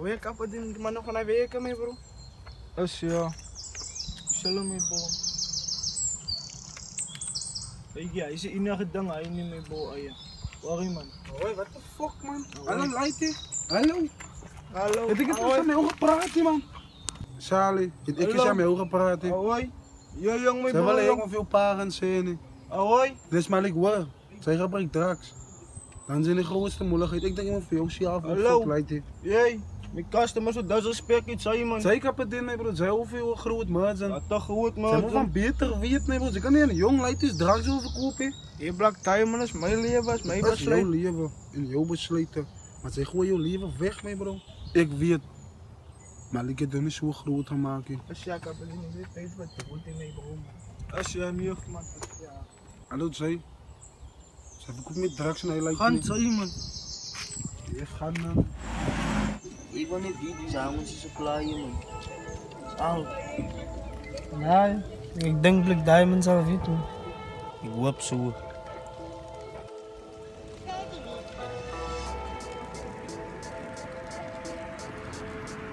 Wake up din gimana ka na wake me bro. Asya. Shalom may bo. Ay gya, isi inakid nga ini may bo aya. Wari man. Oy, what the fuck man? Hallo lighty. Hallo. Hallo. Het ik het sa may ogen praten man. Sali, het ik sa may ogen praten. Ahoy. Yoyong may Ze bo. willen heel veel parents zijn. Ahoy. Dit is maar ik waar. Zij gebruikt drugs. Dan zijn de grootste moeilijkheid. Ik denk iemand veel zelf. Hallo. Lighty. Jee. Mijn customers so disrespect iets zei man. Zij kappen dit nee bro. Zij hoeveel groot man zijn. Ja, toch goed man. Zij moeten van beter weten nee bro. Ze kan niet een jong lighty drugs overkopen. Je Black Diamond is mijn leven, is mijn Dat is jouw besluit. leven. In jouw besluiten. Maar zij gooien jouw leven weg mee bro. Ik weet. Maar ik heb het niet zo groot gemaakt. Asya ka pa din hindi face ba tubuti may bo. Asya niyo man. Asya. Hallo zij. Ze verkoopt met drugs en hij lijkt Gaan niet. zei man. Je gaat man. Ik wil niet die samen ze supplyen man. Au. Ja, ik denk Black Diamond zou weten. Ik hoop zo.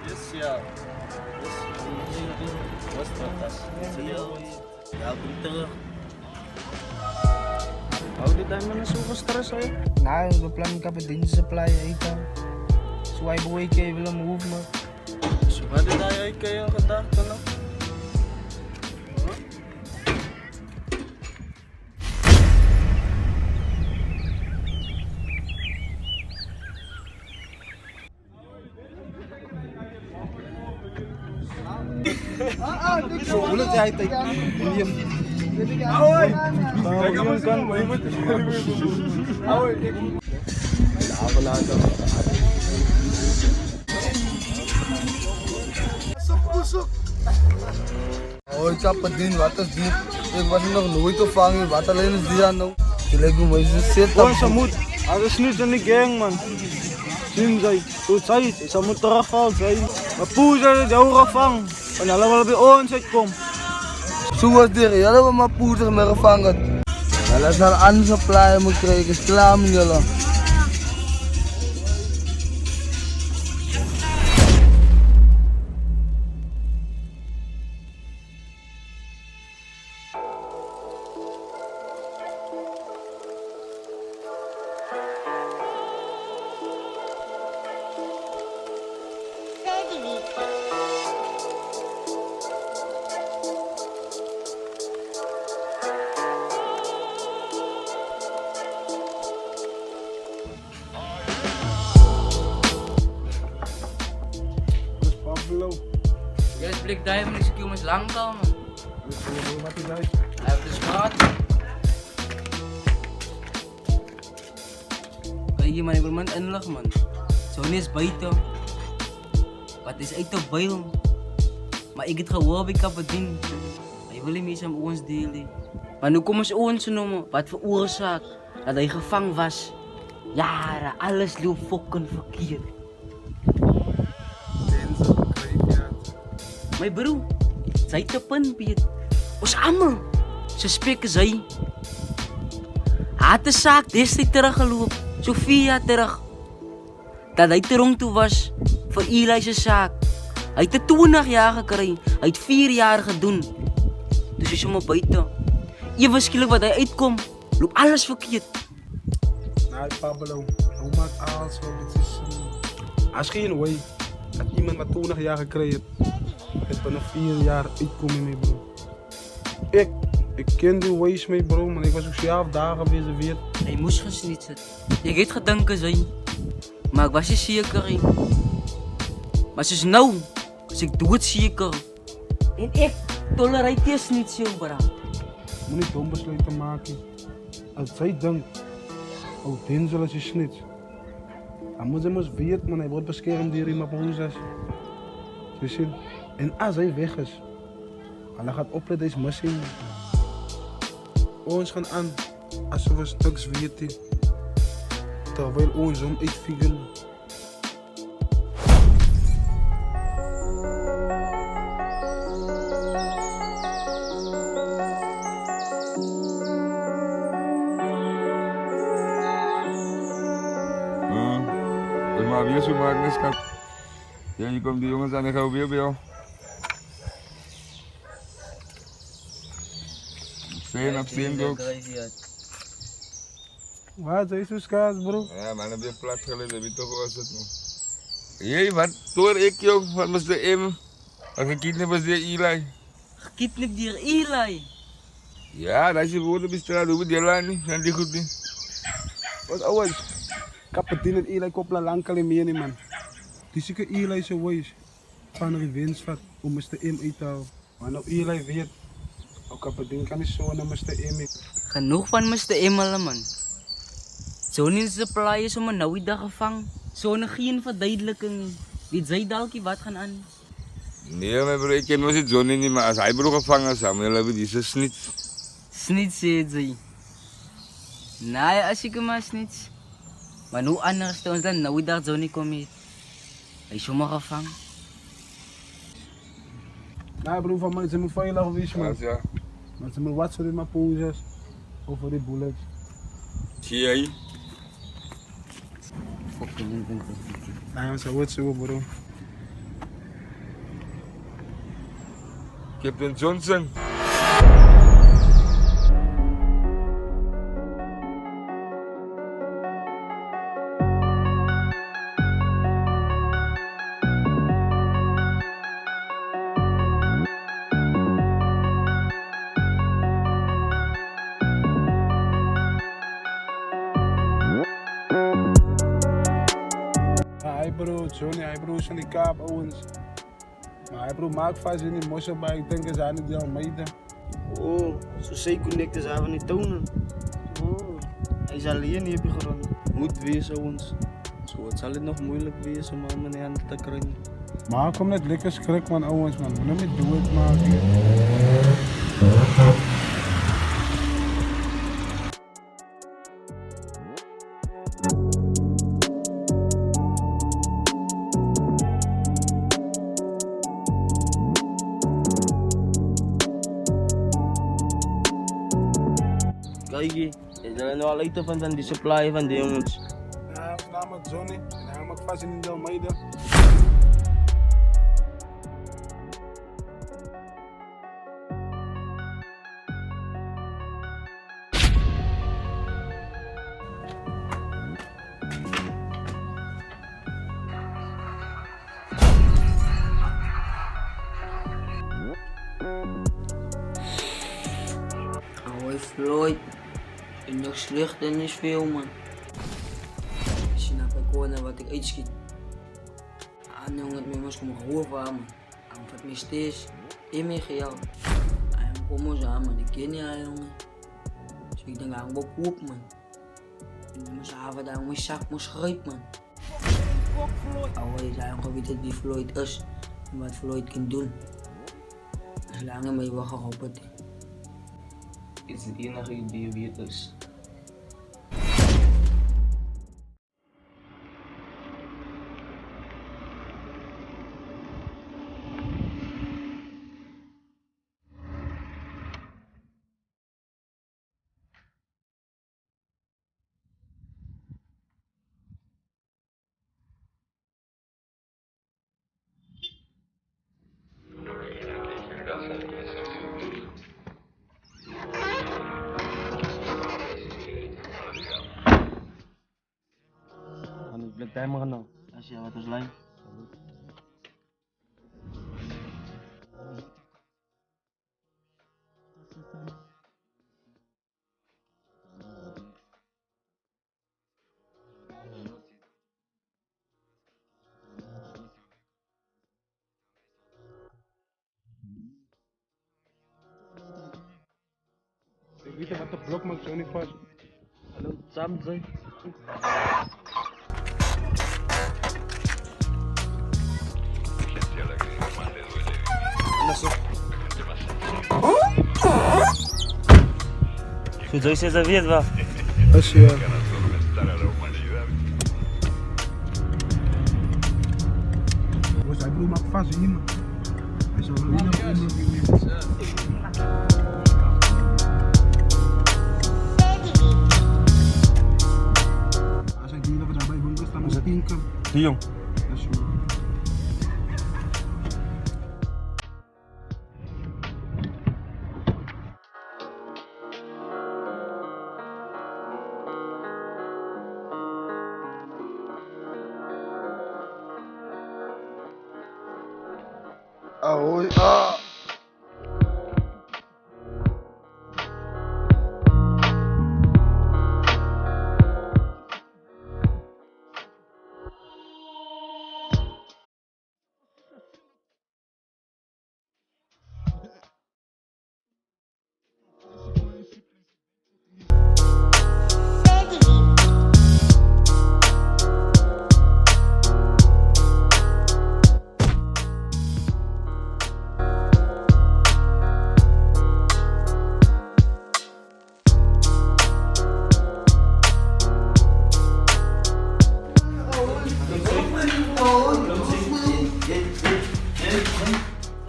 Yes ja. Was dat? Zie je? Ja, kom terug. Hou dit Diamond na super stress ay. Na, plan ka pa din sa supply ay ta. So ay buhay kayo wala move mo. So wat dit ay kayo gedachte no? Zo, hoe let jij tegen? Ahoy! Kijk aan mijn kant. Ahoy! Oh, ik heb het ding, wat is dit? Ik was nog nooit gevangen, wat alleen is die aan nou? Je lijkt me maar ze zit Gewoon ze moet. Als is niet in de gang man. Zien zij. Goed zij. Ze moet terugvallen zij. Maar poezen die ook gevangen. En allemaal bij ons uitkomen. Zo was dit, jullie hebben maar poeder meer gevangen. Jullie zijn aan supply moet krijgen, is klaar met jullie. Dat is Pablo. Yes, Black Diamond is ik mas lang tao man. Dat is gewoon wat hij zei. Hij heeft dus gehad. Kaya man, ik wil man inlag man. Zo niet is buiten. Wat is uit de buil? Maar ik het gewoon ik heb het ding. Hij wil niet aan ons delen. Maar nu komen ze ons noemen. Wat voor oorzaak dat hij gevangen was. Jaren, alles liep fucking verkeerd. Denzel, graveyard. My bro, sy te punt weet. Ons almal se spek is hy. Hat 'n saak destyds teruggeloop, so 4 jaar terug. Dat hy terong toe was vir Eli se saak. Hy het 20 jaar gekry. Hy het 4 jaar gedoen. Dus is hom op buite. Ewe skielik wat hy uitkom, loop alles verkeerd. Nee, Pablo. Hoe maakt alles zo? Dit is... Als geen way dat iemand wat 20 jaar gekregen het binnen 4 jaar uitkomen mee bro. Ik ken die ways mee bro, maar ik was ook zelf daar geweest weer. Hy moes gesniet het. Ek het gedink is hy. Maar ek was nie seker nie. Maar soos nou, is ek doodseker. En ek tolereer nie so bra. Moet niet dom besluiten maken. Als zij denkt, oh Denzel is je snitch. Dan moet ze maar weten, man, hij wordt beschermd door iemand broers. En als hij weg is, dan gaat opletten deze machine. Ons gaan aan, als we stuks weten. Terwijl ons om uitvielen. Maar weer zo maken is dat. Ja, hier komen die jongens aan, dan gaan we weer bij jou. Op steen ook. Wat, Jesus kaas, bro? Ja, man, heb je plat geleden, heb je toch was het man. Jee, wat hoor ik joh, wat was de M? Wat gekidnapt was de Eli. Gekidnapt door Eli. Ja, dat is je woorden op de straat, hoe die lang niet, zijn die goed niet. Wat ouwe? Kapitein en Eli koppelen lang alleen meer niet, man. Die zieke Eli zo wees. Van revenge vat om Mr. M uit te halen. Maar nou Eli weet, kapitein kan niet zo naar Mr. M. Genoeg van Mr. Emmel, man. Zo'n supply is om een nauwe dag gevangen. Zo'n geen verduidelijking. Weet zij dalkie wat gaan aan? Nee, maar bro, ik ken was het zo niet, maar als hij bro gevangen is, dan hebben die zo snit. Snit, zegt zij. Nee, als ik hem maar snit. Maar hoe anders dan dan nauwe dag zo niet komen. Hij is zomaar gevangen. Nee bro, van mij zijn we veilig geweest, man. Ja. Maar ze moeten wat voor die mapoezes. Of voor die bullets. Zie jij? Nee, zo wordt zo, bro. Captain Johnson. Johnny, hij broer is van die kaap, owens. Maar hij broer maakt vast in die mossen bij, ik denk dat ze niet die al meiden. Oh, zo zeker connecten zijn we niet tonen. Oh, hij is alleen hier gerond. Moet wezen ons. Zo, het zal het nog moeilijk wezen om hem in de handen te krijgen. Maar hij komt net lekker schrik man, owens man. We moeten niet dood maken. Kijk je, is er nou al eten van die supply van die jongens? Ja, hij is namelijk Johnny en hij maakt vast in die meiden. Hoi Floyd. En nog slecht en is veel man. Als je naar bij wat ik uitschiet. Aan jongen met mij komen gehoord aan man. Aan wat mij steeds. En mij gejaagd. Hij komt ons aan man, ik ken je jongen. Dus ik denk aan wat koop man. En moest avond daar mijn zak moest grijpen man. Hoi, hij gewoon weet wie Floyd is. En wat Floyd kan doen. Als langer mee wel geholpen. Het is het enige die wie het is. Blik timer nou. Als je wat is lijn. Ik weet wat de blok maakt Johnny vast. Hallo, samen zijn. Goed, zo se weet wat. Als je... Hij broer maakt vast in iemand. Hij zal er niet op Als hij die dat we daarbij wonen, staan we 10 kan. Die jong. Dat is zo. hoi, ah.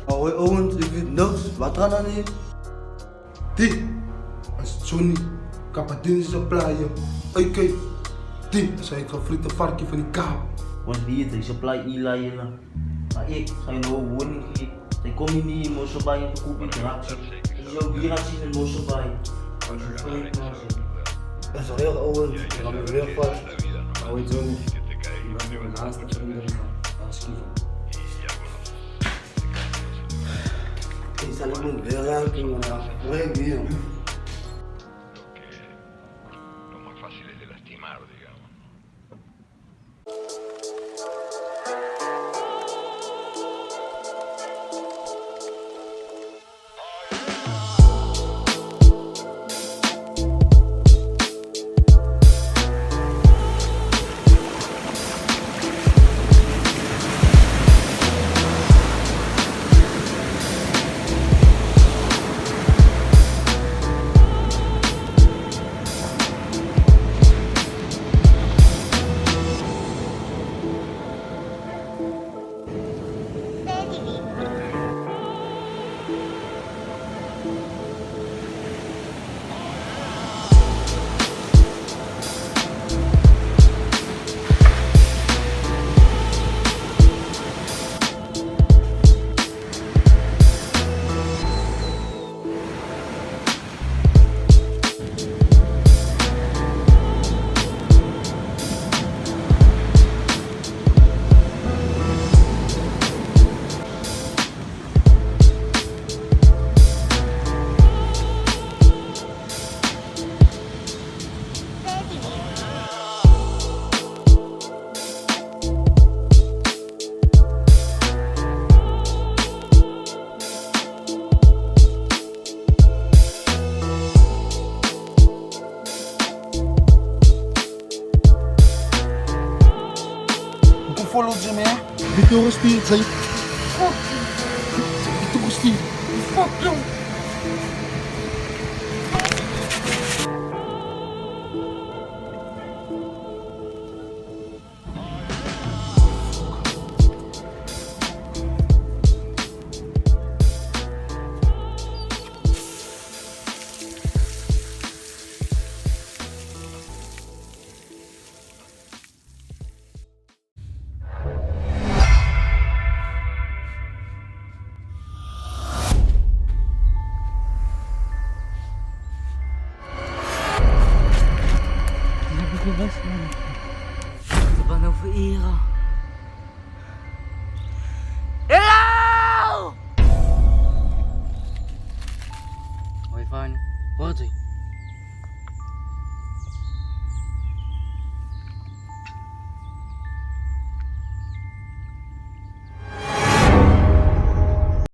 Hoi Owens, ik weet niks. Wat gaan dan hier? Die, als het zo niet, kapadin is een plaaien. Oké, die, zei ik een fritte varkje van die kaap. Want wie het is, supply Eli. Maar ik ga je nou woning geven. Dan kom je niet in Mosselbaai en koop je draakje. Je zou hier gaan zien in Mosselbaai. Dat is wel heel Owens, ik ga me weer vast. Hoi Johnny, ik ben mijn naaste vrienden van Skiven. Ik zal iemand weer ruiken, maar breek hier. Lo más fácil es de lastimar, digamos. Follow je me, Victor gestuurd, zei fuck, Victor gestuurd, fuck jou. Wat ben nou voor ere? Hello! Hoi Fanny, wat is